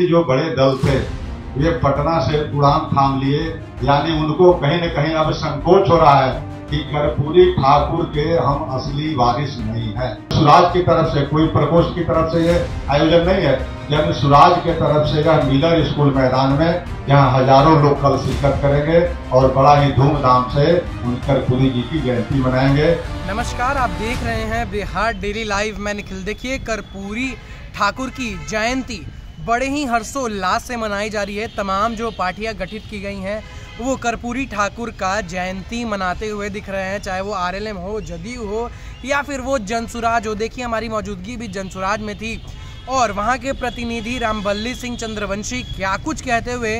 तीन जो बड़े दल थे वे पटना से उड़ान थाम लिए, यानी उनको कहीं न कहीं अब संकोच हो रहा है कि कर्पूरी ठाकुर के हम असली वारिस नहीं है। स्वराज की तरफ से, कोई प्रकोष्ठ की तरफ से ये आयोजन नहीं है, जन स्वराज के तरफ से यह मिलर स्कूल मैदान में जहां हजारों लोग कल शिरकत करेंगे और बड़ा ही धूमधाम से उन कर्पूरी जी की जयंती मनाएंगे। नमस्कार, आप देख रहे हैं बिहार डेली लाइव। मैं निखिल। देखिए, कर्पूरी ठाकुर की जयंती बड़े ही हर्षोल्लास से मनाई जा रही है। तमाम जो पार्टियां गठित की गई हैं वो कर्पूरी ठाकुर का जयंती मनाते हुए दिख रहे हैं, चाहे वो आरएलएम हो, जदयू हो या फिर वो जनसुराज हो। देखिए, हमारी मौजूदगी भी जनसुराज में थी और वहाँ के प्रतिनिधि रामबल्ली सिंह चंद्रवंशी क्या कुछ कहते हुए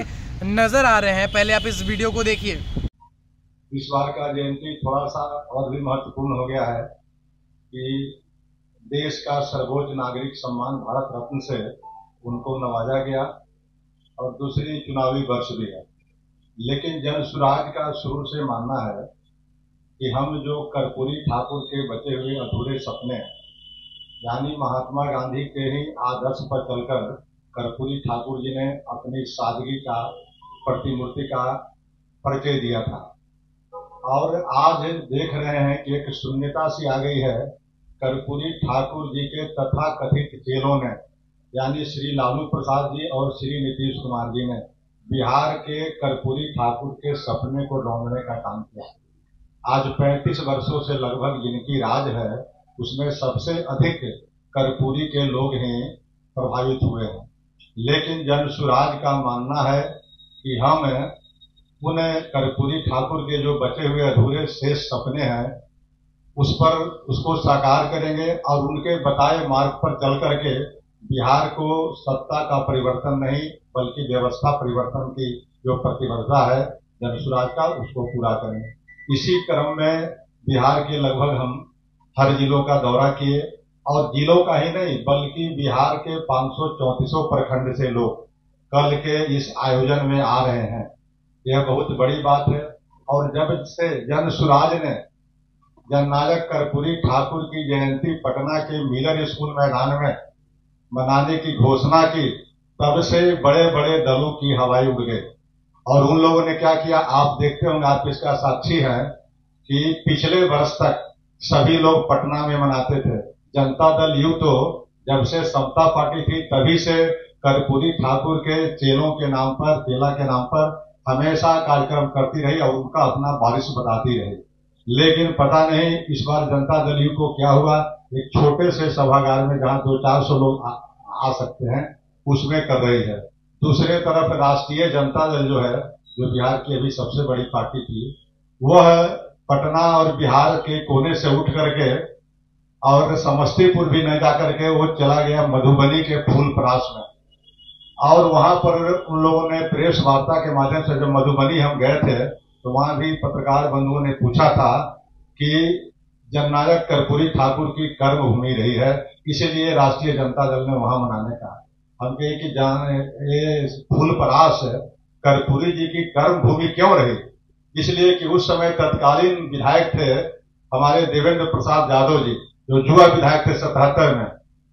नजर आ रहे हैं। पहले आप इस वीडियो को देखिए। इस बार का जयंती थोड़ा सा और भी महत्वपूर्ण हो गया है कि देश का सर्वोच्च नागरिक सम्मान भारत रत्न से उनको नवाजा गया और दूसरी चुनावी वर्ष भी है। लेकिन जनसुराज का शुरू से मानना है कि हम जो कर्पूरी ठाकुर के बचे हुए अधूरे सपने, यानी महात्मा गांधी के ही आदर्श पर चलकर कर्पूरी ठाकुर जी ने अपनी सादगी का, प्रतिमूर्ति का परिचय दिया था, और आज देख रहे हैं कि एक शून्यता सी आ गई है। कर्पूरी ठाकुर जी के तथाकथित चेलों ने, यानी श्री लालू प्रसाद जी और श्री नीतीश कुमार जी ने बिहार के कर्पूरी ठाकुर के सपने को रौंदने का काम किया। आज 35 वर्षों से लगभग जिनकी राज है, उसमें सबसे अधिक कर्पूरी के लोग ही प्रभावित हुए हैं। लेकिन जनसुराज का मानना है कि हम उन कर्पूरी ठाकुर के जो बचे हुए अधूरे शेष सपने हैं उसको साकार करेंगे और उनके बताए मार्ग पर चल करके बिहार को सत्ता का परिवर्तन नहीं बल्कि व्यवस्था परिवर्तन की जो प्रतिबद्धता है जनसुराज का, उसको पूरा करेंगे। इसी क्रम में बिहार के लगभग हम हर जिलों का दौरा किए और जिलों का ही नहीं बल्कि बिहार के 534 प्रखंड से लोग कल के इस आयोजन में आ रहे हैं। यह बहुत बड़ी बात है। और जब से जनसुराज ने जननायक कर्पूरी ठाकुर की जयंती पटना के मिलर स्कूल मैदान में मनाने की घोषणा की, तब से बड़े बड़े दलों की हवाई उड़ गई। और उन लोगों ने क्या किया, आप देखते होंगे, आप इसका साक्षी हैं कि पिछले वर्ष तक सभी लोग पटना में मनाते थे। जनता दल यू तो जब से समता पार्टी थी तभी से कर्पूरी ठाकुर के चेलों के नाम पर, चेला के नाम पर हमेशा कार्यक्रम करती रही और उनका अपना वारिस बताती रही। लेकिन पता नहीं इस बार जनता दल यू को क्या हुआ, एक छोटे से सभागार में जहां 200-400 लोग आ सकते हैं उसमें कर रही है। दूसरे तरफ राष्ट्रीय जनता दल जो है, जो बिहार की अभी सबसे बड़ी पार्टी थी, वह पटना और बिहार के कोने से उठ करके और समस्तीपुर भी न जाकर के वो चला गया मधुबनी के फूलपरास में। और वहां पर उन लोगों ने प्रेस वार्ता के माध्यम से, जब मधुबनी हम गए थे तो वहां भी पत्रकार बंधुओं ने पूछा था कि जननायक कर्पूरी ठाकुर की कर्मभूमि रही है, इसीलिए राष्ट्रीय जनता दल ने वहां मनाने का। हम कहे कि जहां ये फूलपरास कर्पूरी जी की कर्मभूमि क्यों रही, इसलिए कि उस समय तत्कालीन विधायक थे हमारे देवेंद्र प्रसाद यादव जी, जो युवा विधायक थे 77 में,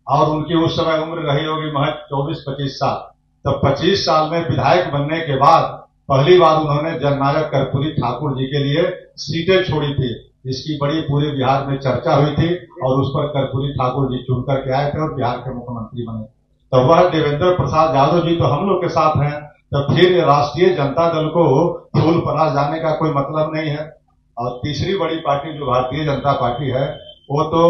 और उनकी उस समय उम्र रही होगी महज 24-25 साल। तो 25 साल में विधायक बनने के बाद पहली बार उन्होंने जननायक कर्पूरी ठाकुर जी के लिए सीटें छोड़ी थी। इसकी बड़ी पूरे बिहार में चर्चा हुई थी और उस पर कर्पूरी ठाकुर जी चुन करके आए थे और बिहार के मुख्यमंत्री बने। तो वह देवेंद्र प्रसाद यादव जी तो हम लोग के साथ हैं, तो फिर राष्ट्रीय जनता दल को फूलपरास जाने का कोई मतलब नहीं है। और तीसरी बड़ी पार्टी जो भारतीय जनता पार्टी है, वो तो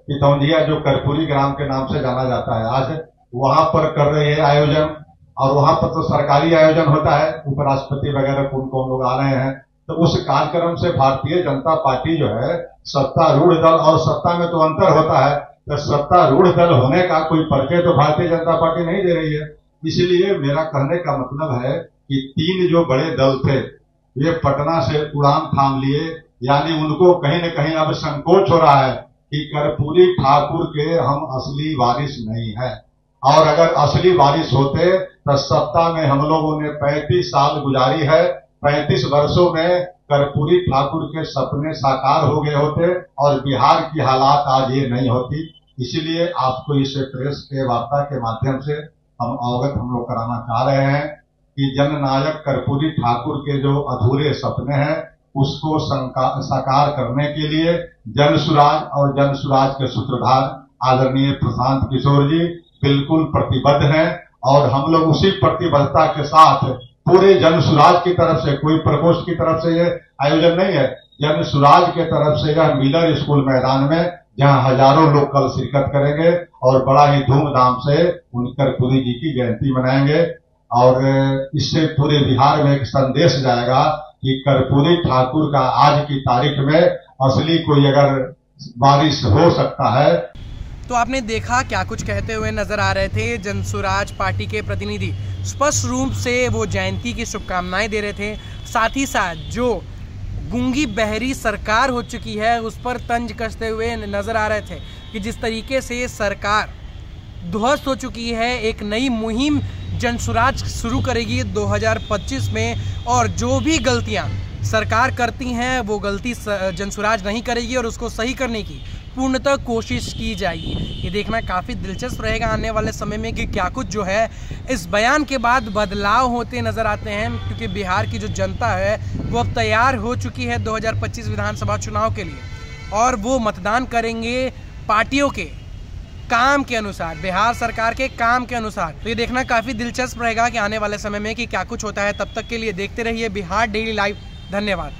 पितौंधिया जो कर्पूरी ग्राम के नाम से जाना जाता है, आज वहां पर कर रहे हैं आयोजन। और वहां पर तो सरकारी आयोजन होता है, उपराष्ट्रपति वगैरह कौन लोग आ रहे हैं। तो उस कार्यक्रम से भारतीय जनता पार्टी जो है, सत्तारूढ़ दल, और सत्ता में तो अंतर होता है, तो सत्तारूढ़ दल होने का कोई परिचय तो भारतीय जनता पार्टी नहीं दे रही है। इसलिए मेरा कहने का मतलब है कि तीन जो बड़े दल थे वे पटना से उड़ान थाम लिए, यानी उनको कहीं न कहीं अब संकोच हो रहा है कि कर्पूरी ठाकुर के हम असली वारिस नहीं है। और अगर असली वारिस होते तो सत्ता में हम लोगों ने 35 साल गुजारी है, 35 वर्षों में कर्पूरी ठाकुर के सपने साकार हो गए होते और बिहार की हालात आज ये नहीं होती। इसीलिए आपको इस प्रेस के वार्ता के माध्यम से हम लोग कराना चाह रहे हैं कि जननायक कर्पूरी ठाकुर के जो अधूरे सपने हैं उसको साकार करने के लिए जन सुराज और जन सुराज के सूत्रधार आदरणीय प्रशांत किशोर जी बिल्कुल प्रतिबद्ध हैं और हम लोग उसी प्रतिबद्धता के साथ पूरे जन सुराज की तरफ से, कोई प्रकोष्ठ की तरफ से ये आयोजन नहीं है, जन सुराज के तरफ से यह मिलर स्कूल मैदान में जहां हजारों लोग कल शिरकत करेंगे और बड़ा ही धूमधाम से उन कर्पूरी जी की जयंती मनाएंगे और इससे पूरे बिहार में एक संदेश जाएगा कि कर्पूरी ठाकुर का आज की तारीख में असली कोई अगर बारिश हो सकता है। तो आपने देखा क्या कुछ कहते हुए नजर आ रहे थे जनसुराज पार्टी के प्रतिनिधि। स्पष्ट रूप से वो जयंती की शुभकामनाएं दे रहे थे, साथ ही साथ जो गूंगी बहरी सरकार हो चुकी है उस पर तंज कसते हुए नजर आ रहे थे कि जिस तरीके से सरकार ध्वस्त हो चुकी है, एक नई मुहिम जनसुराज शुरू करेगी 2025 में और जो भी गलतियां सरकार करती हैं वो गलती जनसुराज नहीं करेगी और उसको सही करने की पूर्णतः कोशिश की जाएगी। ये देखना काफ़ी दिलचस्प रहेगा आने वाले समय में कि क्या कुछ जो है इस बयान के बाद बदलाव होते नज़र आते हैं, क्योंकि बिहार की जो जनता है वो अब तैयार हो चुकी है 2025 विधानसभा चुनाव के लिए और वो मतदान करेंगे पार्टियों के काम के अनुसार, बिहार सरकार के काम के अनुसार। तो ये देखना काफ़ी दिलचस्प रहेगा कि आने वाले समय में कि क्या कुछ होता है। तब तक के लिए देखते रहिए बिहार डेली लाइव। धन्यवाद।